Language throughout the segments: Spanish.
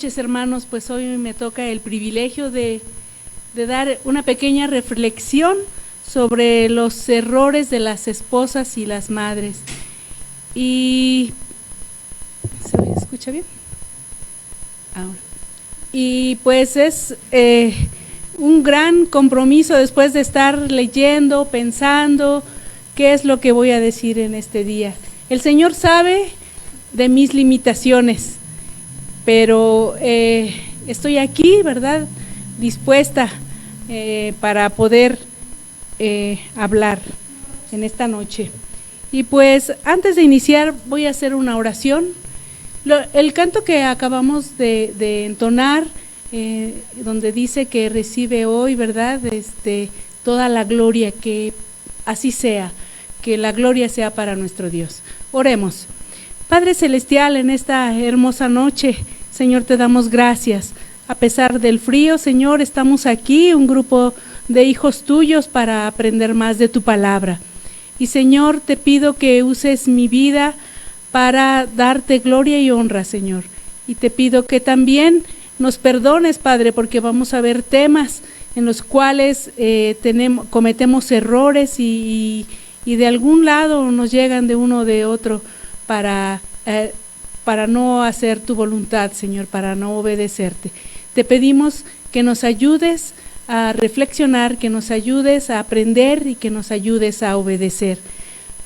noches, hermanos. Pues hoy me toca el privilegio de dar una pequeña reflexión sobre los errores de las esposas y las madres. Y ¿se escucha bien? Ahora. Y pues es un gran compromiso después de estar leyendo, pensando qué es lo que voy a decir en este día. El Señor sabe de mis limitaciones, pero estoy aquí, ¿verdad?, dispuesta para poder hablar en esta noche. Y pues antes de iniciar voy a hacer una oración. El canto que acabamos de entonar, donde dice que recibe hoy, ¿verdad?, toda la gloria, que así sea, que la gloria sea para nuestro Dios. Oremos. Padre Celestial, en esta hermosa noche, Señor, te damos gracias. A pesar del frío, Señor, estamos aquí, un grupo de hijos tuyos, para aprender más de tu palabra. Y Señor, te pido que uses mi vida para darte gloria y honra, Señor. Y te pido que también nos perdones, Padre, porque vamos a ver temas en los cuales cometemos errores y de algún lado nos llegan de uno o de otro para no hacer tu voluntad, Señor, para no obedecerte. Te pedimos que nos ayudes a reflexionar, que nos ayudes a aprender y que nos ayudes a obedecer.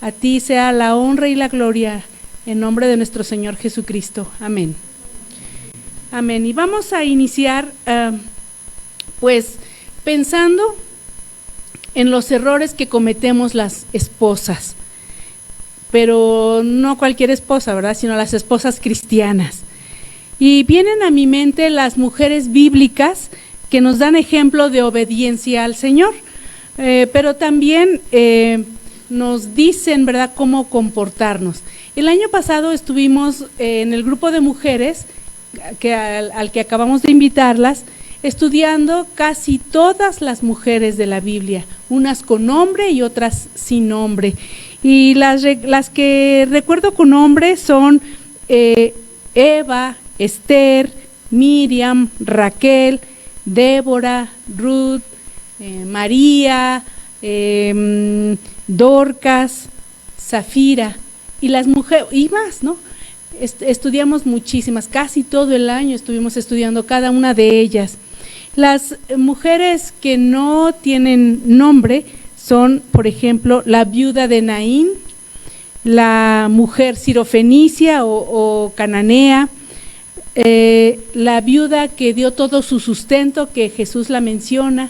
A ti sea la honra y la gloria, en nombre de nuestro Señor Jesucristo. Amén. Amén. Y vamos a iniciar pues pensando en los errores que cometemos las esposas, pero no cualquier esposa, ¿verdad?, sino las esposas cristianas. Y vienen a mi mente las mujeres bíblicas que nos dan ejemplo de obediencia al Señor, pero también nos dicen, ¿verdad?, cómo comportarnos. El año pasado estuvimos en el grupo de mujeres al que acabamos de invitarlas, estudiando casi todas las mujeres de la Biblia, unas con nombre y otras sin nombre. Y las que recuerdo con nombre son Eva, Esther, Miriam, Raquel, Débora, Ruth, María, Dorcas, Zafira, y las mujeres, y más, ¿no? Estudiamos muchísimas, casi todo el año estuvimos estudiando cada una de ellas. Las mujeres que no tienen nombre son, por ejemplo, la viuda de Naín, la mujer sirofenicia o cananea, la viuda que dio todo su sustento, que Jesús la menciona,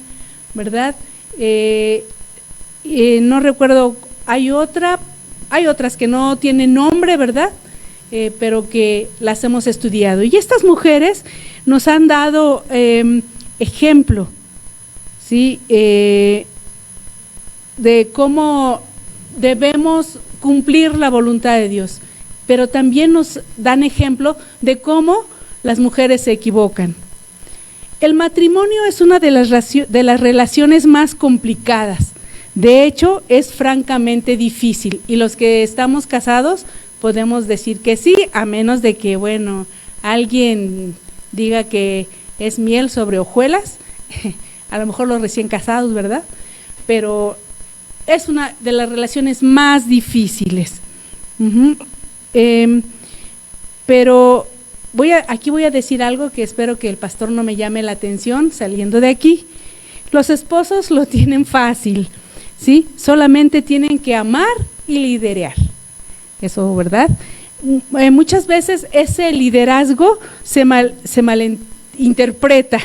¿verdad? No recuerdo, hay otras que no tienen nombre, ¿verdad?, pero que las hemos estudiado. Y estas mujeres nos han dado ejemplo, ¿sí?, de cómo debemos cumplir la voluntad de Dios, pero también nos dan ejemplo de cómo las mujeres se equivocan. El matrimonio es una de las relaciones más complicadas. De hecho, es francamente difícil, y los que estamos casados podemos decir que sí, a menos de que, bueno, alguien diga que es miel sobre hojuelas, a lo mejor los recién casados, ¿verdad? Pero es una de las relaciones más difíciles. Pero aquí voy a decir algo que espero que el pastor no me llame la atención saliendo de aquí. Los esposos lo tienen fácil, ¿sí? Solamente tienen que amar y liderar. Eso, ¿verdad? Muchas veces ese liderazgo se malinterpreta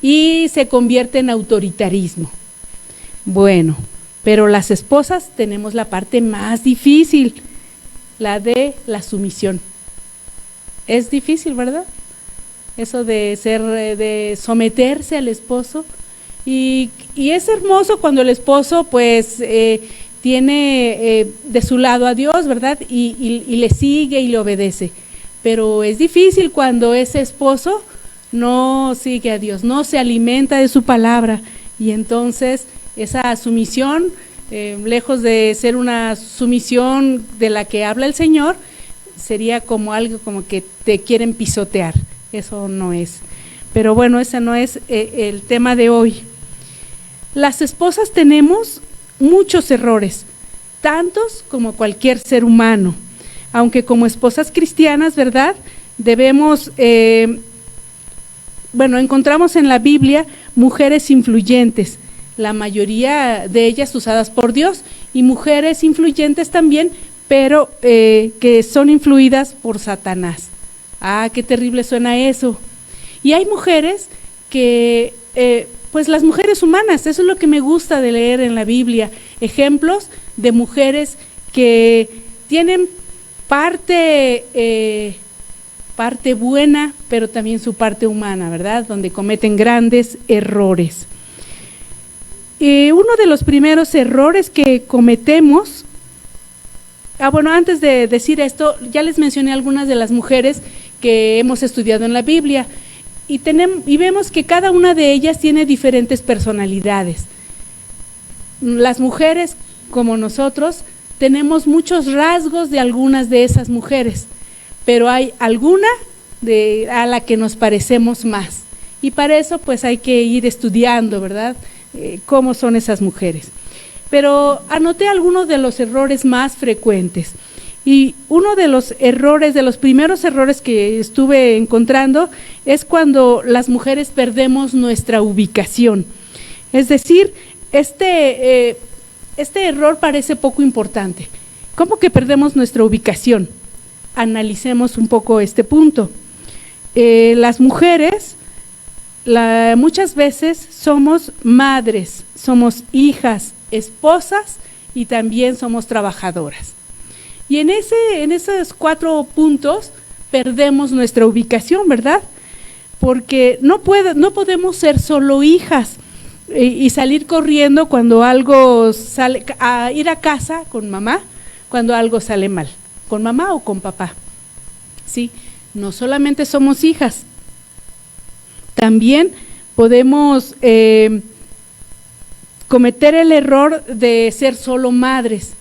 y se convierte en autoritarismo. Bueno, pero las esposas tenemos la parte más difícil, la de la sumisión. Es difícil, ¿verdad? Eso de someterse al esposo, y es hermoso cuando el esposo pues tiene de su lado a Dios, ¿verdad? Y le sigue y le obedece. Pero es difícil cuando ese esposo no sigue a Dios, no se alimenta de su palabra, y entonces esa sumisión, lejos de ser una sumisión de la que habla el Señor, sería como algo como que te quieren pisotear. eso no es. Pero bueno, ese no es el tema de hoy. Las esposas tenemos muchos errores, tantos como cualquier ser humano, aunque como esposas cristianas, ¿verdad? Debemos, encontramos en la Biblia mujeres influyentes, la mayoría de ellas usadas por Dios, y mujeres influyentes también, pero que son influidas por Satanás. Ah, qué terrible suena eso. Y hay mujeres que, pues las mujeres humanas, eso es lo que me gusta de leer en la Biblia, ejemplos de mujeres que tienen parte buena, pero también su parte humana, ¿verdad? Donde cometen grandes errores. Uno de los primeros errores que cometemos, antes de decir esto, ya les mencioné algunas de las mujeres que hemos estudiado en la Biblia y vemos que cada una de ellas tiene diferentes personalidades. Las mujeres, como nosotros, tenemos muchos rasgos de algunas de esas mujeres, pero hay alguna a la que nos parecemos más, y para eso pues hay que ir estudiando, ¿verdad? Cómo son esas mujeres. Pero anoté algunos de los errores más frecuentes, y uno de los errores, de los primeros errores que estuve encontrando, es cuando las mujeres perdemos nuestra ubicación. Es decir, este error parece poco importante. ¿Cómo que perdemos nuestra ubicación? Analicemos un poco este punto. Las mujeres muchas veces somos madres, somos hijas, esposas y también somos trabajadoras. Y en esos 4 puntos perdemos nuestra ubicación, ¿verdad? Porque no podemos ser solo hijas y salir corriendo cuando algo sale, a ir a casa con mamá cuando algo sale mal, con mamá o con papá. Sí, no solamente somos hijas, también podemos cometer el error de ser solo madres.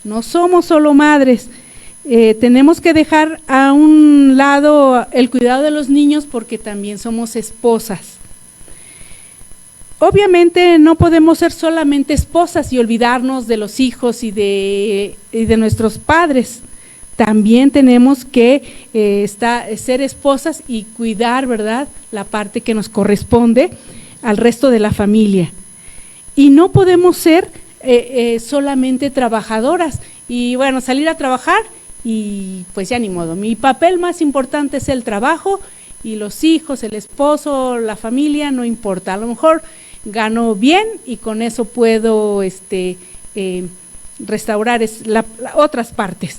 No somos solo madres, tenemos que dejar a un lado el cuidado de los niños porque también somos esposas. Obviamente no podemos ser solamente esposas y olvidarnos de los hijos y de nuestros padres. También tenemos que ser esposas y cuidar, ¿verdad?, la parte que nos corresponde al resto de la familia. Y no podemos ser solamente trabajadoras y salir a trabajar y pues ya ni modo. Mi papel más importante es el trabajo y los hijos, el esposo, la familia, no importa. A lo mejor gano bien y con eso puedo restaurar otras partes.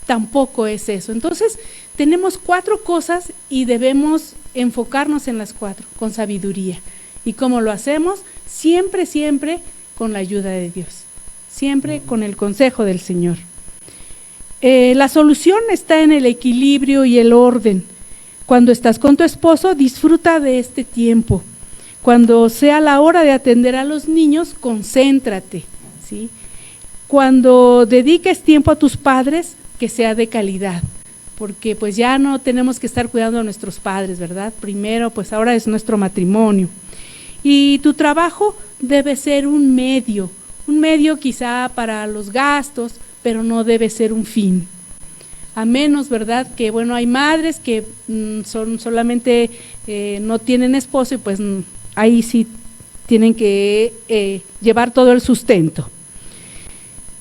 Tampoco es eso. Entonces tenemos 4 cosas y debemos enfocarnos en las 4 con sabiduría. ¿Y cómo lo hacemos? Siempre, siempre con la ayuda de Dios, siempre con el consejo del Señor. La solución está en el equilibrio y el orden. Cuando estás con tu esposo, disfruta de este tiempo. Cuando sea la hora de atender a los niños, concéntrate, ¿sí? Cuando dediques tiempo a tus padres, que sea de calidad, porque pues ya no tenemos que estar cuidando a nuestros padres, ¿verdad? Primero, pues ahora es nuestro matrimonio. Y tu trabajo debe ser un medio quizá para los gastos, pero no debe ser un fin. A menos, ¿verdad?, que hay madres que son solamente, no tienen esposo y pues ahí sí tienen que llevar todo el sustento.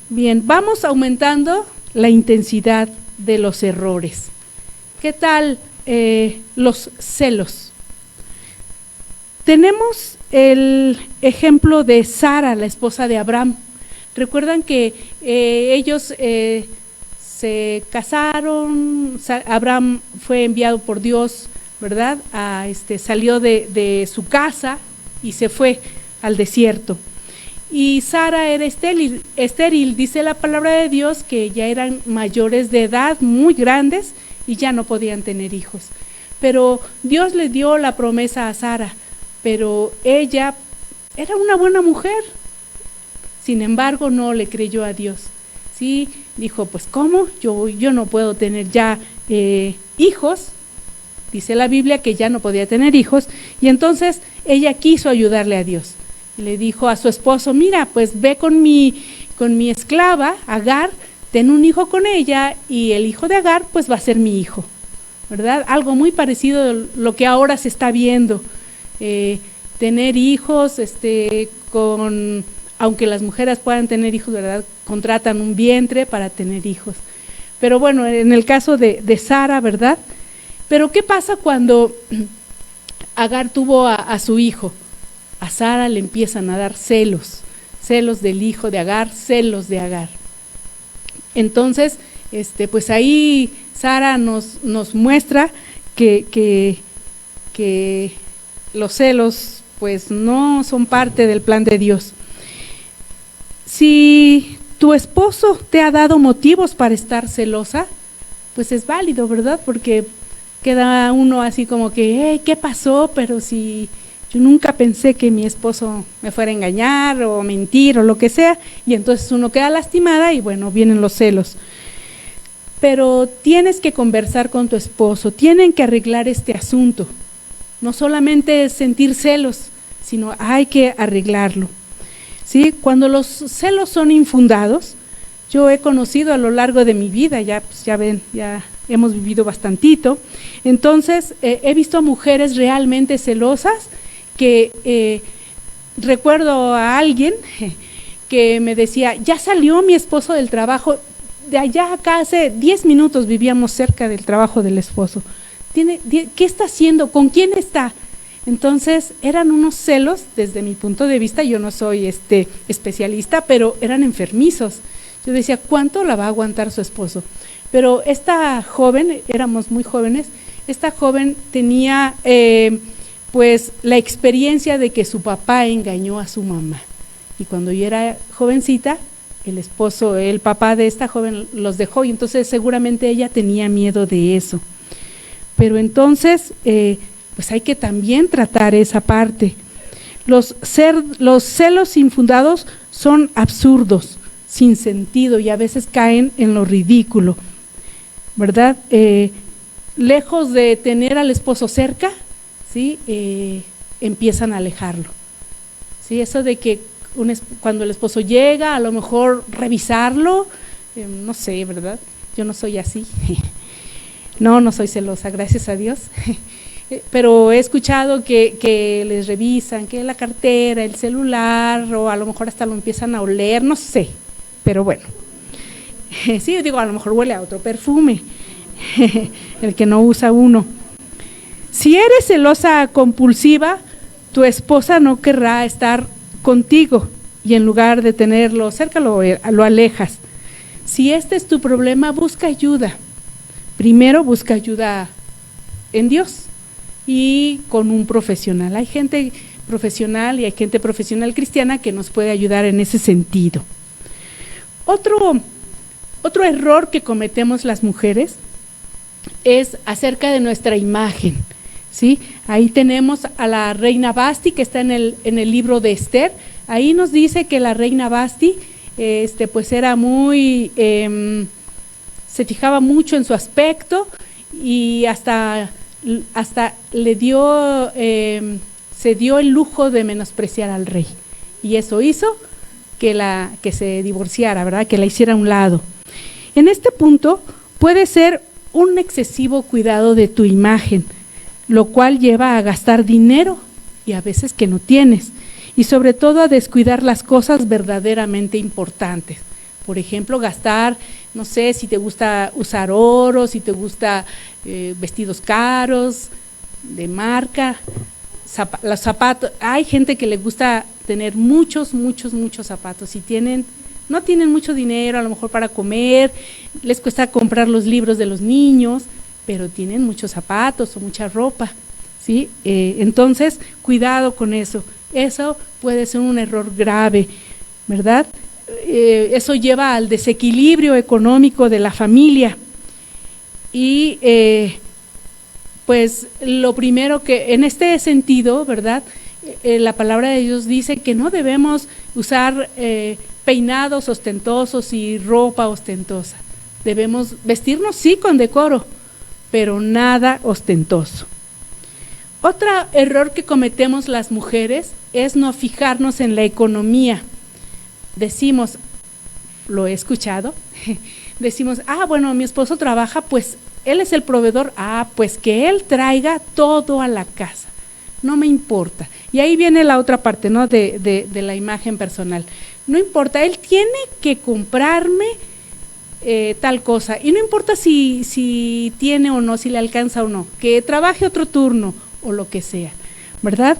Bien, vamos aumentando la intensidad de los errores. ¿Qué tal los celos? Tenemos el ejemplo de Sara, la esposa de Abraham. Recuerdan que ellos se casaron, Abraham fue enviado por Dios, ¿verdad? Salió de su casa y se fue al desierto. Y Sara era estéril, dice la palabra de Dios que ya eran mayores de edad, muy grandes, y ya no podían tener hijos. Pero Dios le dio la promesa a Sara, pero ella era una buena mujer. Sin embargo, no le creyó a Dios. Sí, dijo, pues ¿cómo? Yo no puedo tener ya hijos. dice la Biblia que ya no podía tener hijos, y entonces ella quiso ayudarle a Dios. Y le dijo a su esposo, mira, pues ve con mi esclava, Agar, ten un hijo con ella, y el hijo de Agar pues va a ser mi hijo, ¿verdad? Algo muy parecido a lo que ahora se está viendo, tener hijos, aunque las mujeres puedan tener hijos, ¿verdad? Contratan un vientre para tener hijos. Pero bueno, en el caso de Sara, ¿verdad? Pero ¿qué pasa cuando Agar tuvo a su hijo? A Sara le empiezan a dar celos del hijo de Agar, celos de Agar. Entonces, pues ahí Sara nos muestra que los celos pues no son parte del plan de Dios. Si tu esposo te ha dado motivos para estar celosa, pues es válido, ¿verdad? Porque queda uno así como que, ¿qué pasó? Pero si yo nunca pensé que mi esposo me fuera a engañar o mentir o lo que sea, y entonces uno queda lastimada y bueno, vienen los celos. Pero tienes que conversar con tu esposo, tienen que arreglar este asunto. No solamente es sentir celos, sino hay que arreglarlo. ¿Sí? Cuando los celos son infundados, yo he conocido a lo largo de mi vida, ya ven, ya hemos vivido bastantito, entonces he visto a mujeres realmente celosas que recuerdo a alguien que me decía, ya salió mi esposo del trabajo, de allá acá hace 10 minutos vivíamos cerca del trabajo del esposo. ¿Qué está haciendo? ¿Con quién está? Entonces eran unos celos, desde mi punto de vista, yo no soy especialista, pero eran enfermizos. Yo decía, ¿cuánto la va a aguantar su esposo? Pero esta joven, éramos muy jóvenes, esta joven tenía pues la experiencia de que su papá engañó a su mamá. Y cuando yo era jovencita, el papá de esta joven los dejó, y entonces seguramente ella tenía miedo de eso. Pero entonces, pues hay que también tratar esa parte. Los celos infundados son absurdos, sin sentido, y a veces caen en lo ridículo, ¿verdad? Lejos de tener al esposo cerca, ¿sí? Empiezan a alejarlo. ¿Sí? Eso de que cuando el esposo llega, a lo mejor revisarlo, no sé, ¿verdad? Yo no soy así. No soy celosa, gracias a Dios. Pero he escuchado que les revisan, que la cartera, el celular, o a lo mejor hasta lo empiezan a oler, no sé, pero bueno. Sí, digo, a lo mejor huele a otro perfume, el que no usa uno. Si eres celosa compulsiva, tu esposa no querrá estar contigo, y en lugar de tenerlo cerca lo alejas. Si este es tu problema, busca ayuda. Primero busca ayuda en Dios y con un profesional. Hay gente profesional y hay gente profesional cristiana que nos puede ayudar en ese sentido. Otro error que cometemos las mujeres es acerca de nuestra imagen, ¿sí? Ahí tenemos a la reina Vasti, que está en el libro de Esther. Ahí nos dice que la reina Vasti pues era muy se fijaba mucho en su aspecto, y hasta le dio se dio el lujo de menospreciar al rey, y eso hizo que se divorciara, ¿verdad? Que la hiciera a un lado. En este punto puede ser un excesivo cuidado de tu imagen, lo cual lleva a gastar dinero y a veces que no tienes, y sobre todo a descuidar las cosas verdaderamente importantes. Por ejemplo, gastar, no sé, si te gusta usar oro, si te gusta vestidos caros, de marca, los zapatos. Hay gente que le gusta tener muchos zapatos, y no tienen mucho dinero a lo mejor para comer, les cuesta comprar los libros de los niños, pero tienen muchos zapatos o mucha ropa, ¿sí? Entonces, cuidado con eso. Eso puede ser un error grave, ¿verdad? Eso lleva al desequilibrio económico de la familia. Y pues lo primero que, en este sentido, ¿verdad? La palabra de Dios dice que no debemos usar peinados ostentosos y ropa ostentosa. Debemos vestirnos, sí, con decoro, pero nada ostentoso. Otro error que cometemos las mujeres es no fijarnos en la economía. Decimos, lo he escuchado, decimos, bueno, mi esposo trabaja, pues él es el proveedor, pues que él traiga todo a la casa, no me importa. Y ahí viene la otra parte, ¿no? de la imagen personal. No importa, él tiene que comprarme tal cosa, y no importa si tiene o no, si le alcanza o no, que trabaje otro turno o lo que sea, ¿verdad?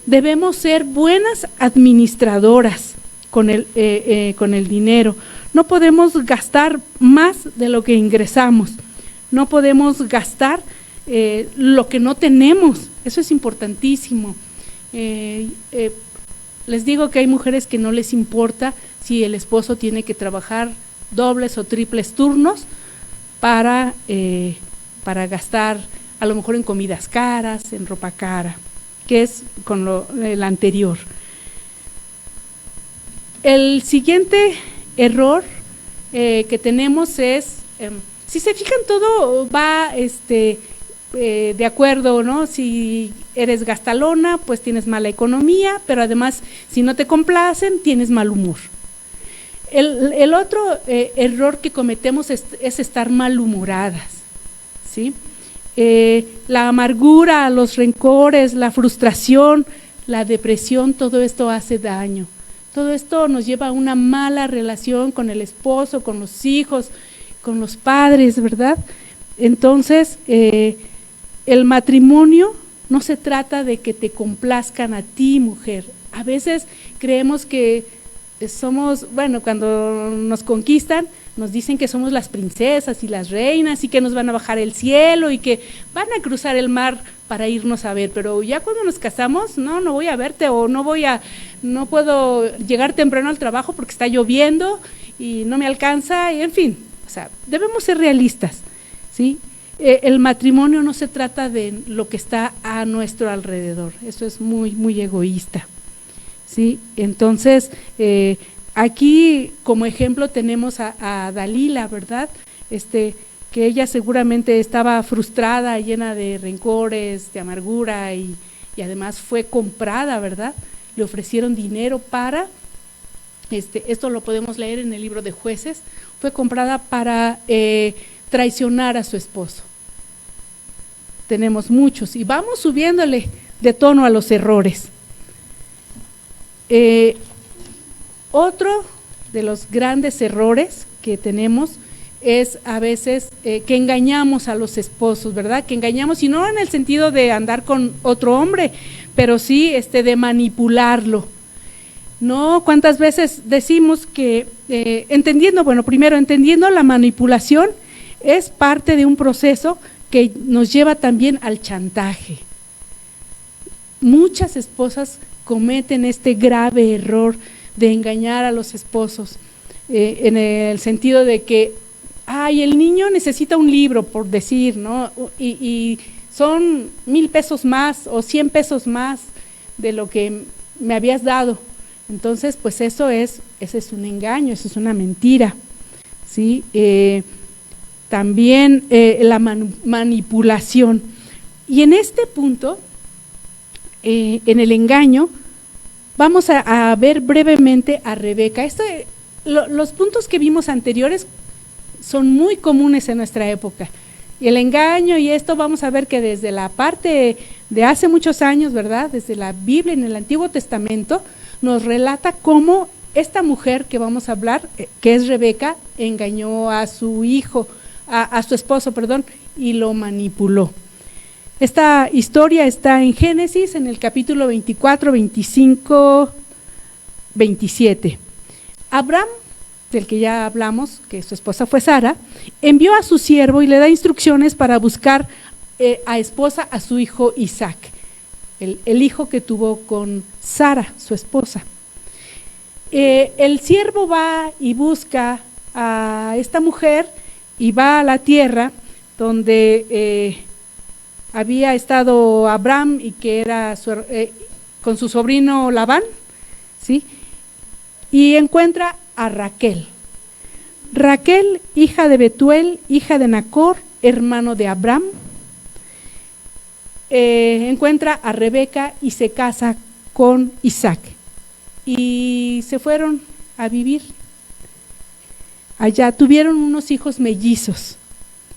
Debemos ser buenas administradoras con el dinero. No podemos gastar más de lo que ingresamos, no podemos gastar lo que no tenemos, eso es importantísimo. Les digo que hay mujeres que no les importa si el esposo tiene que trabajar dobles o triples turnos para gastar a lo mejor en comidas caras, en ropa cara, que es con el anterior. El siguiente error que tenemos es, si se fijan, todo va de acuerdo, ¿no? Si eres gastalona, pues tienes mala economía, pero además si no te complacen, tienes mal humor. El otro error que cometemos es estar malhumoradas, ¿sí? La amargura, los rencores, la frustración, la depresión, todo esto hace daño. Todo esto nos lleva a una mala relación con el esposo, con los hijos, con los padres, ¿verdad? Entonces, el matrimonio no se trata de que te complazcan a ti, mujer. A veces creemos que somos, bueno, cuando nos conquistan, nos dicen que somos las princesas y las reinas y que nos van a bajar el cielo y que van a cruzar el mar para irnos a ver, pero ya cuando nos casamos, no voy a verte, o no puedo llegar temprano al trabajo porque está lloviendo y no me alcanza, y en fin, o sea, debemos ser realistas, ¿sí? El matrimonio no se trata de lo que está a nuestro alrededor, eso es muy, muy egoísta, ¿sí? Entonces, aquí como ejemplo tenemos a Dalila, ¿verdad? Que ella seguramente estaba frustrada, llena de rencores, de amargura, y además fue comprada, ¿verdad? Le ofrecieron dinero para, esto lo podemos leer en el libro de Jueces, fue comprada para traicionar a su esposo. Tenemos muchos y vamos subiéndole de tono a los errores. Otro de los grandes errores que tenemos es a veces que engañamos a los esposos, ¿verdad? Que engañamos, y no en el sentido de andar con otro hombre, pero sí de manipularlo. No, ¿cuántas veces decimos que entendiendo la manipulación es parte de un proceso que nos lleva también al chantaje? Muchas esposas cometen este grave error de engañar a los esposos, en el sentido de que el niño necesita un libro, por decir, ¿no? Y son 1,000 pesos más o 100 pesos más de lo que me habías dado. Entonces, pues ese es un engaño, eso es una mentira, ¿sí? También la manipulación. Y en este punto, en el engaño, vamos a ver brevemente a Rebeca. Los puntos que vimos anteriores son muy comunes en nuestra época. Y el engaño y esto vamos a ver que desde la parte de hace muchos años, ¿verdad? Desde la Biblia, en el Antiguo Testamento, nos relata cómo esta mujer que vamos a hablar, que es Rebeca, engañó a su hijo, a su esposo, y lo manipuló. Esta historia está en Génesis, en el capítulo 24, 25, 27. Abraham, del que ya hablamos, que su esposa fue Sara, envió a su siervo y le da instrucciones para buscar a esposa a su hijo Isaac, el hijo que tuvo con Sara, su esposa. El siervo va y busca a esta mujer y va a la tierra donde había estado Abraham y que era con su sobrino Labán, ¿sí? Y encuentra a Raquel. Raquel, hija de Betuel, hija de Nacor, hermano de Abraham, encuentra a Rebeca y se casa con Isaac. Y se fueron a vivir allá. Tuvieron unos hijos mellizos,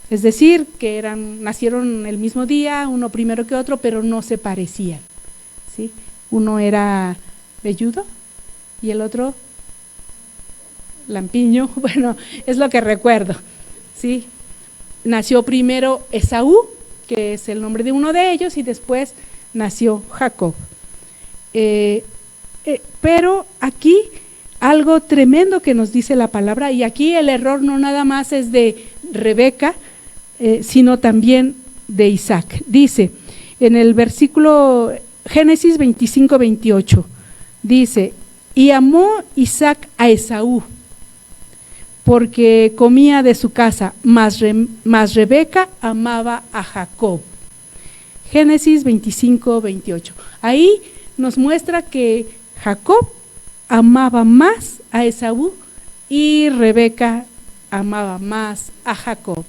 es decir, que nacieron el mismo día, uno primero que otro, pero no se parecían, ¿sí? Uno era velludo y el otro lampiño. Bueno, es lo que recuerdo, ¿sí? Nació primero Esaú, que es el nombre de uno de ellos, y después nació Jacob. Pero aquí algo tremendo que nos dice la palabra, y aquí el error no nada más es de Rebeca, sino también de Isaac. Dice en el versículo Génesis 25-28, dice: y amó Isaac a Esaú, porque comía de su casa, mas Rebeca amaba a Jacob. Génesis 25-28. Ahí nos muestra que Jacob amaba más a Esaú y Rebeca amaba más a Jacob.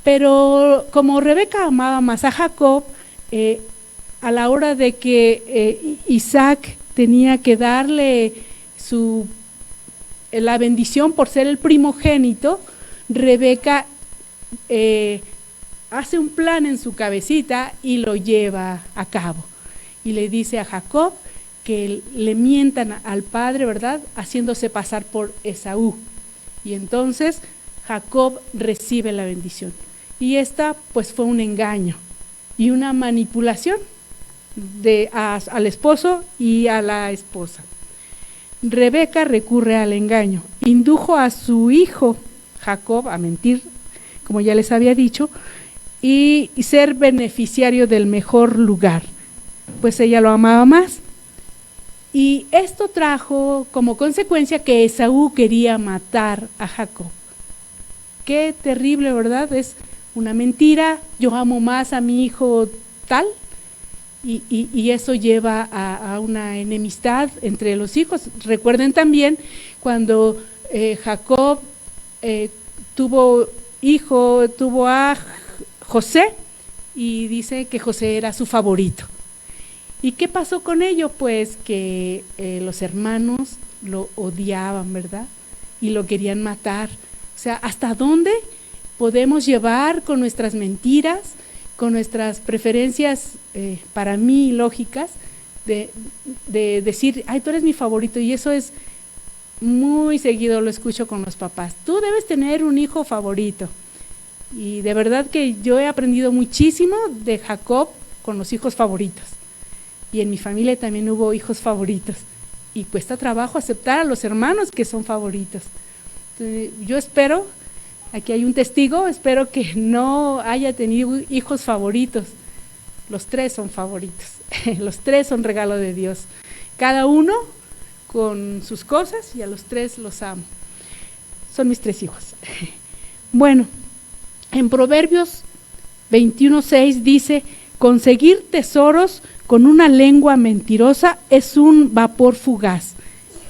Pero como Rebeca amaba más a Jacob, a la hora de que Isaac tenía que darle la bendición por ser el primogénito, Rebeca hace un plan en su cabecita y lo lleva a cabo. Y le dice a Jacob que le mientan al padre, ¿verdad?, haciéndose pasar por Esaú. Y entonces Jacob recibe la bendición. Y esta pues fue un engaño y una manipulación al esposo y a la esposa. Rebeca recurre al engaño, indujo a su hijo Jacob a mentir, como ya les había dicho, y ser beneficiario del mejor lugar, pues ella lo amaba más. Y esto trajo como consecuencia que Esaú quería matar a Jacob. Qué terrible, ¿verdad? Es una mentira, yo amo más a mi hijo tal, y eso lleva a una enemistad entre los hijos. Recuerden también cuando Jacob tuvo a José, y dice que José era su favorito. ¿Y qué pasó con ello? Pues que los hermanos lo odiaban, ¿verdad? Y lo querían matar. O sea, ¿hasta dónde podemos llevar con nuestras mentiras, con nuestras preferencias para mí lógicas, de decir, ay, tú eres mi favorito? Y eso es muy seguido, lo escucho con los papás. Tú debes tener un hijo favorito. Y de verdad que yo he aprendido muchísimo de Jacob con los hijos favoritos. Y en mi familia también hubo hijos favoritos. Y cuesta trabajo aceptar a los hermanos que son favoritos. Entonces, yo espero, aquí hay un testigo, espero que no haya tenido hijos favoritos. Los tres son favoritos. Los tres son regalo de Dios. Cada uno con sus cosas, y a los tres los amo. Son mis tres hijos. Bueno, en Proverbios 21:6 dice: conseguir tesoros con una lengua mentirosa es un vapor fugaz,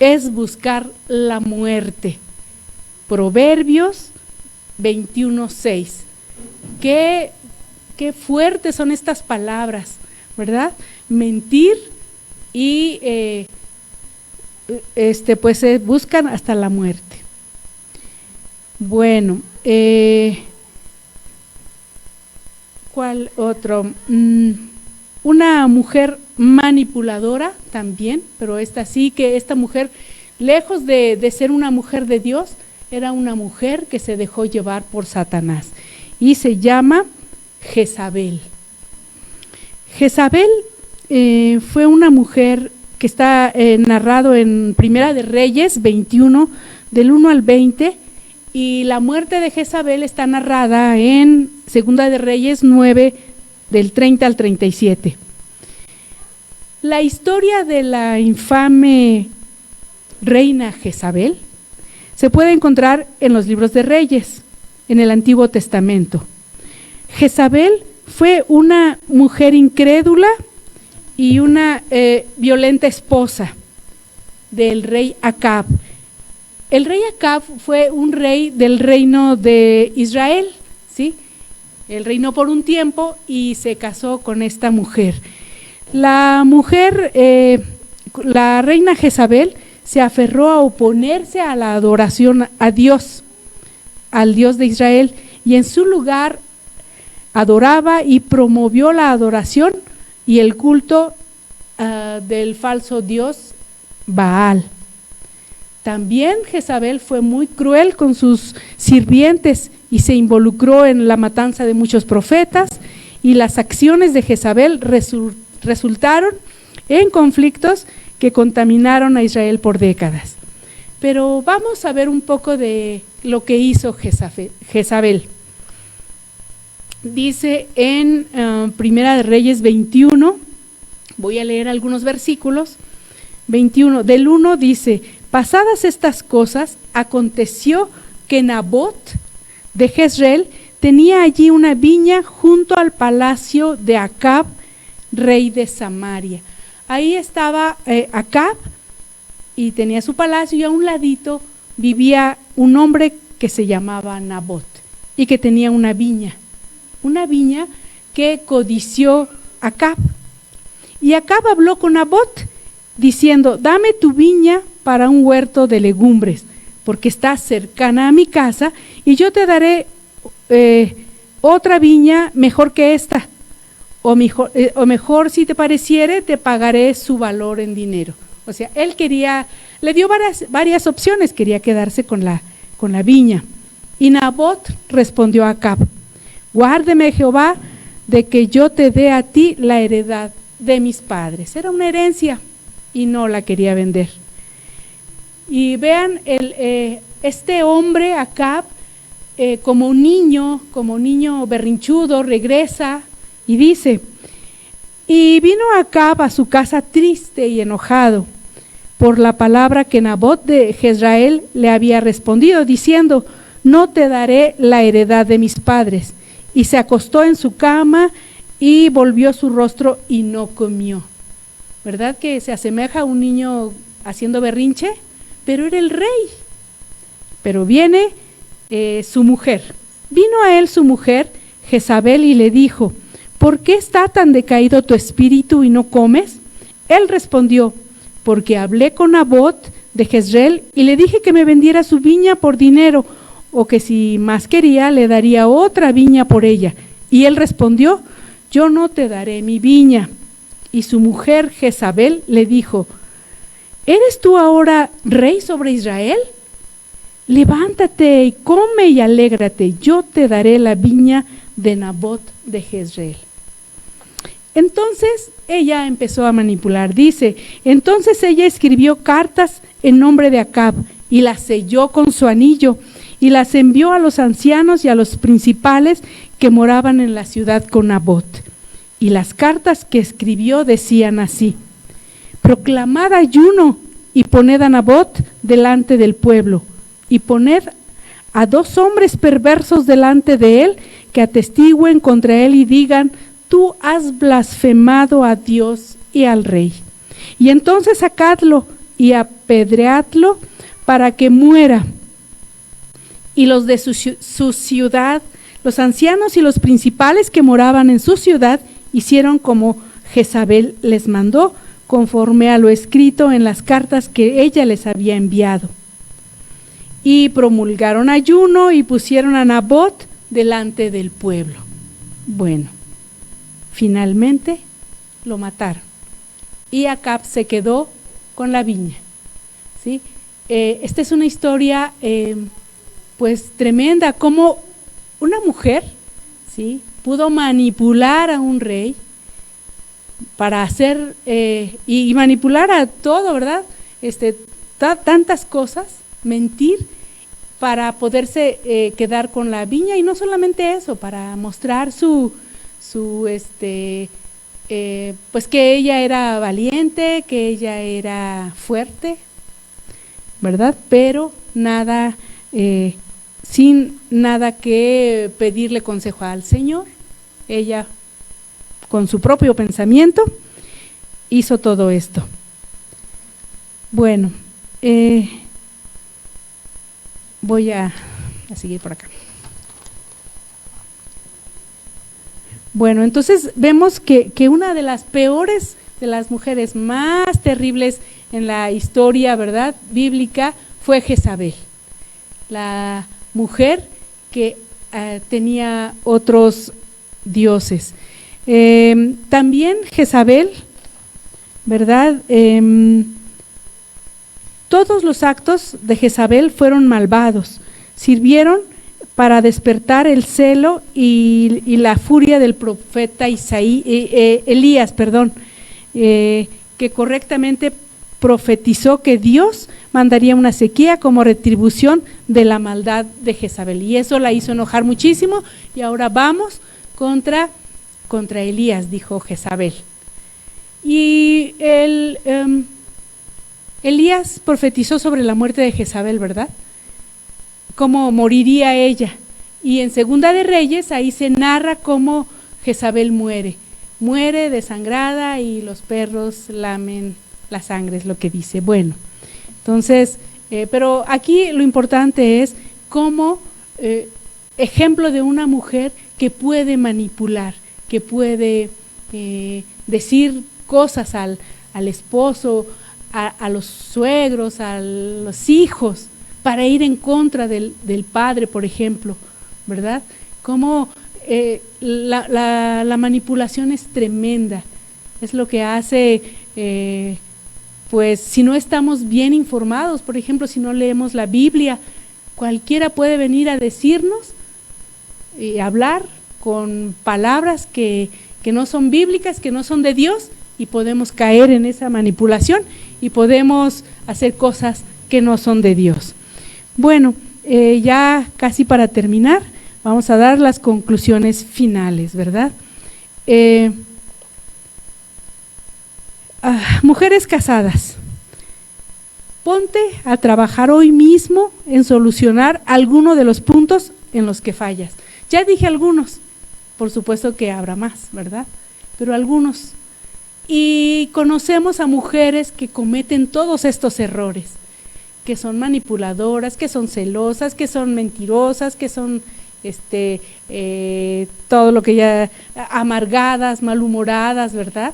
es buscar la muerte. Proverbios 21:6. Qué fuertes son estas palabras, ¿verdad? Mentir y pues buscan hasta la muerte. Bueno, ¿cuál otro? Una mujer manipuladora también, pero esta mujer, lejos de ser una mujer de Dios, era una mujer que se dejó llevar por Satanás, y se llama Jezabel. Jezabel fue una mujer que está narrado en Primera de Reyes 21, del 1 al 20, y la muerte de Jezabel está narrada en Segunda de Reyes 9, del 30 al 37. La historia de la infame reina Jezabel se puede encontrar en los libros de Reyes, en el Antiguo Testamento. Jezabel fue una mujer incrédula y una violenta esposa del rey Acab. El rey Acab fue un rey del reino de Israel, ¿sí? Él reinó por un tiempo y se casó con esta mujer. La mujer, la reina Jezabel, se aferró a oponerse a la adoración a Dios, al Dios de Israel, y en su lugar adoraba y promovió la adoración y el culto del falso dios Baal. También Jezabel fue muy cruel con sus sirvientes y se involucró en la matanza de muchos profetas, y las acciones de Jezabel resultaron en conflictos que contaminaron a Israel por décadas. Pero vamos a ver un poco de lo que hizo Jezabel. Dice en Primera de Reyes 21, voy a leer algunos versículos. 21, del 1 dice: pasadas estas cosas, aconteció que Nabot de Jezreel tenía allí una viña junto al palacio de Acab, rey de Samaria. Ahí estaba Acab y tenía su palacio, y a un ladito vivía un hombre que se llamaba Nabot y que tenía una viña que codició Acab. Y Acab habló con Nabot diciendo: dame tu viña para un huerto de legumbres, porque está cercana a mi casa, y yo te daré otra viña mejor que esta, o mejor si te pareciere, te pagaré su valor en dinero. O sea, él le dio varias opciones, quería quedarse con la viña. Y Nabot respondió a Acab: guárdeme Jehová de que yo te dé a ti la heredad de mis padres. Era una herencia y no la quería vender. Y vean, este hombre Acab, como niño berrinchudo, regresa y dice: y vino Acab a su casa triste y enojado por la palabra que Nabot de Jezreel le había respondido, diciendo: no te daré la heredad de mis padres. Y se acostó en su cama y volvió su rostro y no comió. ¿Verdad que se asemeja a un niño haciendo berrinche? Pero era el rey. Pero viene su mujer. Vino a él su mujer, Jezabel, y le dijo: ¿por qué está tan decaído tu espíritu y no comes? Él respondió: porque hablé con Nabot de Jezreel y le dije que me vendiera su viña por dinero, o que si más quería le daría otra viña por ella. Y él respondió: yo no te daré mi viña. Y su mujer Jezabel le dijo: ¿eres tú ahora rey sobre Israel? Levántate y come y alégrate, yo te daré la viña de Nabot de Jezreel. Entonces ella empezó a manipular. Dice: entonces ella escribió cartas en nombre de Acab y las selló con su anillo y las envió a los ancianos y a los principales que moraban en la ciudad con Nabot. Y las cartas que escribió decían así: proclamad ayuno y poned a Nabot delante del pueblo, y poned a 2 hombres perversos delante de él, que atestigüen contra él y digan: tú has blasfemado a Dios y al rey. Y entonces sacadlo y apedreadlo para que muera. Y los de su ciudad, los ancianos y los principales que moraban en su ciudad, hicieron como Jezabel les mandó, conforme a lo escrito en las cartas que ella les había enviado. Y promulgaron ayuno y pusieron a Nabot delante del pueblo. Bueno, finalmente lo mataron. Y Acab se quedó con la viña. ¿Sí? Esta es una historia pues tremenda, como una mujer, ¿sí?, pudo manipular a un rey para hacer y manipular a todo, ¿verdad? Tantas cosas, mentir para poderse quedar con la viña, y no solamente eso, para mostrar pues que ella era valiente, que ella era fuerte, ¿verdad? Pero nada, sin nada que pedirle consejo al Señor. Ella, con su propio pensamiento, hizo todo esto. Bueno, voy a seguir por acá. Bueno, entonces vemos que una de las peores, de las mujeres más terribles en la historia, ¿verdad?, bíblica, fue Jezabel, la mujer que tenía otros dioses. También Jezabel, ¿verdad? Todos los actos de Jezabel fueron malvados, sirvieron para despertar el celo y la furia del profeta Elías, que correctamente profetizó que Dios mandaría una sequía como retribución de la maldad de Jezabel, y eso la hizo enojar muchísimo, y ahora vamos contra Elías, dijo Jezabel. Y Elías profetizó sobre la muerte de Jezabel, ¿verdad?, cómo moriría ella, y en Segunda de Reyes ahí se narra cómo Jezabel muere desangrada y los perros lamen la sangre, es lo que dice. Bueno, entonces, pero aquí lo importante es cómo ejemplo de una mujer que puede manipular, que puede decir cosas al esposo, a los suegros, a los hijos, para ir en contra del padre, por ejemplo, ¿verdad? Cómo la manipulación es tremenda, es lo que hace, pues si no estamos bien informados, por ejemplo, si no leemos la Biblia, cualquiera puede venir a decirnos y hablar con palabras que no son bíblicas, que no son de Dios, y podemos caer en esa manipulación y podemos hacer cosas que no son de Dios. Bueno, ya casi para terminar, vamos a dar las conclusiones finales, ¿verdad? Mujeres casadas, ponte a trabajar hoy mismo en solucionar alguno de los puntos en los que fallas. Ya dije algunos, por supuesto que habrá más, ¿verdad? Pero algunos. Y conocemos a mujeres que cometen todos estos errores, que son manipuladoras, que son celosas, que son mentirosas, que son todo lo que ya, amargadas, malhumoradas, ¿verdad?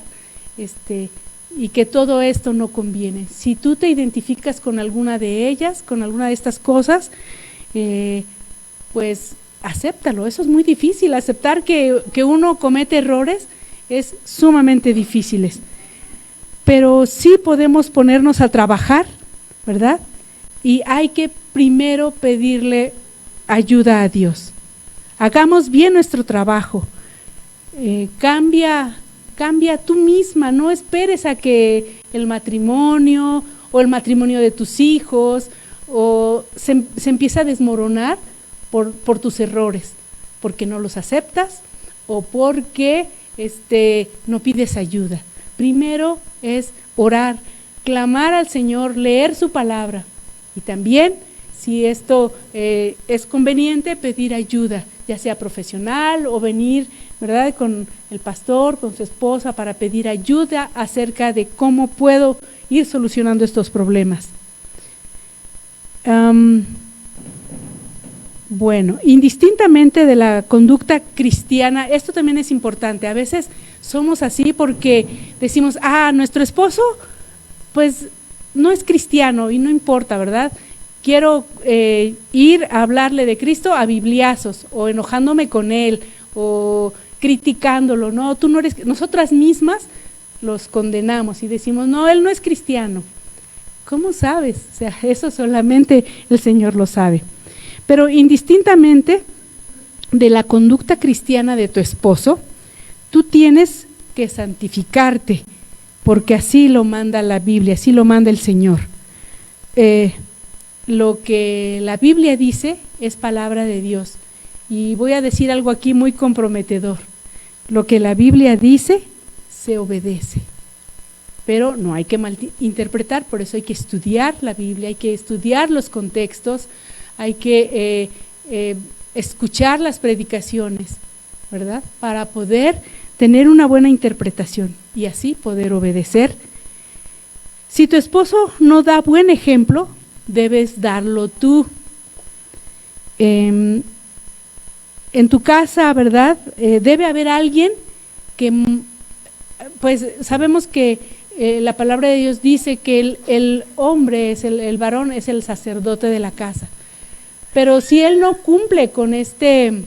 Y que todo esto no conviene. Si tú te identificas con alguna de ellas, con alguna de estas cosas, pues acéptalo. Eso es muy difícil, aceptar que uno comete errores es sumamente difícil, pero sí podemos ponernos a trabajar, ¿verdad? Y hay que primero pedirle ayuda a Dios. Hagamos bien nuestro trabajo, cambia tú misma, no esperes a que el matrimonio o el matrimonio de tus hijos o se empieza a desmoronar por tus errores, porque no los aceptas o porque no pides ayuda. Primero es orar, clamar al Señor, leer su palabra, y también, si esto es conveniente, pedir ayuda, ya sea profesional o venir, ¿verdad?, con el pastor, con su esposa, para pedir ayuda acerca de cómo puedo ir solucionando estos problemas. Bueno, indistintamente de la conducta cristiana, esto también es importante. A veces somos así porque decimos, nuestro esposo pues no es cristiano y no importa, ¿verdad? Quiero ir a hablarle de Cristo a bibliazos, o enojándome con él, o criticándolo, no, tú no eres. Nosotras mismas los condenamos y decimos, no, él no es cristiano. ¿Cómo sabes? O sea, eso solamente el Señor lo sabe. Pero indistintamente de la conducta cristiana de tu esposo, tú tienes que santificarte, porque así lo manda la Biblia, así lo manda el Señor. Lo que la Biblia dice es palabra de Dios, y voy a decir algo aquí muy comprometedor. Lo que la Biblia dice se obedece, pero no hay que malinterpretar, por eso hay que estudiar la Biblia, hay que estudiar los contextos, hay que escuchar las predicaciones, ¿verdad?, para poder tener una buena interpretación y así poder obedecer. Si tu esposo no da buen ejemplo, debes darlo tú. en tu casa, ¿verdad? Debe haber alguien que, pues sabemos que la palabra de Dios dice que el hombre, el varón es el sacerdote de la casa, pero si él no cumple con este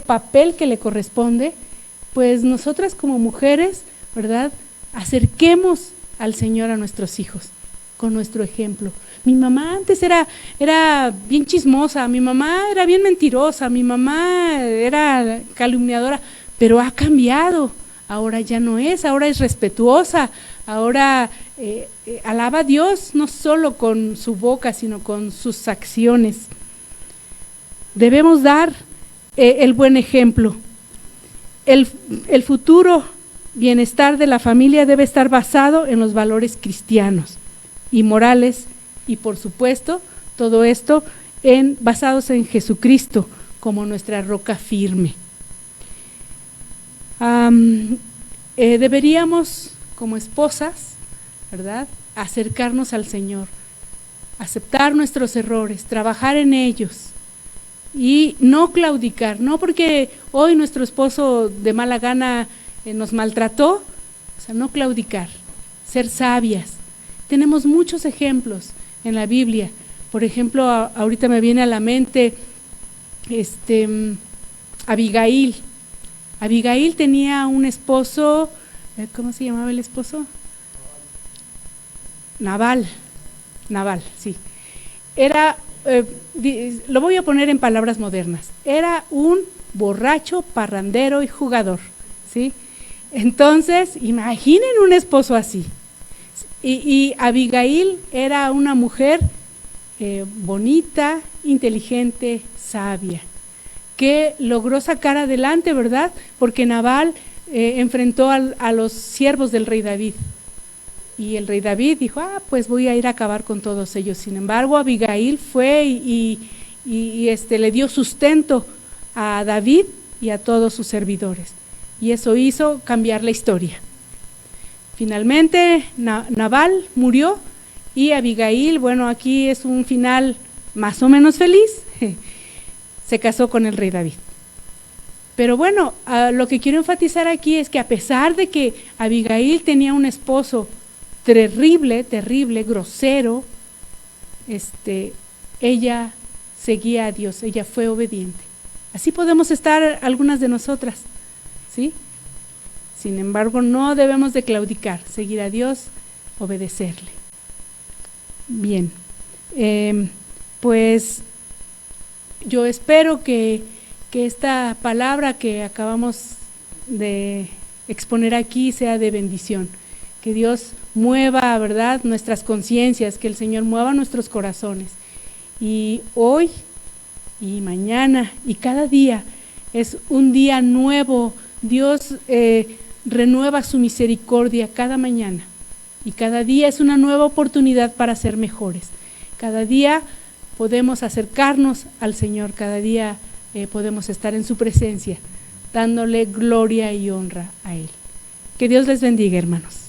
papel que le corresponde, pues nosotras como mujeres, ¿verdad? Acerquemos al Señor a nuestros hijos con nuestro ejemplo. Mi mamá antes era bien chismosa, mi mamá era bien mentirosa, mi mamá era calumniadora, pero ha cambiado. Ahora ya no es, ahora es respetuosa, ahora alaba a Dios no solo con su boca, sino con sus acciones. Debemos dar el buen ejemplo. El futuro bienestar de la familia debe estar basado en los valores cristianos y morales, y por supuesto todo esto basados en Jesucristo como nuestra roca firme. Deberíamos como esposas, ¿verdad?, acercarnos al Señor, aceptar nuestros errores, trabajar en ellos y no claudicar, no porque hoy nuestro esposo de mala gana nos maltrató, o sea, no claudicar, ser sabias. Tenemos muchos ejemplos en la Biblia. Por ejemplo, ahorita me viene a la mente Abigail. Abigail tenía un esposo, ¿cómo se llamaba el esposo? Nabal, sí. Era, lo voy a poner en palabras modernas, era un borracho, parrandero y jugador, ¿sí? Entonces, imaginen un esposo así. Y Abigail era una mujer bonita, inteligente, sabia, que logró sacar adelante, ¿verdad? Porque Nabal enfrentó a los siervos del rey David. Y el rey David dijo, pues voy a ir a acabar con todos ellos. Sin embargo, Abigail fue y le dio sustento a David y a todos sus servidores. Y eso hizo cambiar la historia. Finalmente, Nabal murió y Abigail, bueno, aquí es un final más o menos feliz, se casó con el rey David. Pero bueno, lo que quiero enfatizar aquí es que a pesar de que Abigail tenía un esposo terrible, grosero, ella seguía a Dios, ella fue obediente. Así podemos estar algunas de nosotras, ¿sí? Sin embargo, no debemos de claudicar, seguir a Dios, obedecerle. Bien, pues yo espero que esta palabra que acabamos de exponer aquí sea de bendición, que Dios mueva, ¿verdad?, nuestras conciencias, que el Señor mueva nuestros corazones. Y hoy y mañana y cada día es un día nuevo. Dios renueva su misericordia cada mañana y cada día es una nueva oportunidad para ser mejores. Cada día podemos acercarnos al Señor, cada día podemos estar en su presencia, dándole gloria y honra a Él. Que Dios les bendiga, hermanos.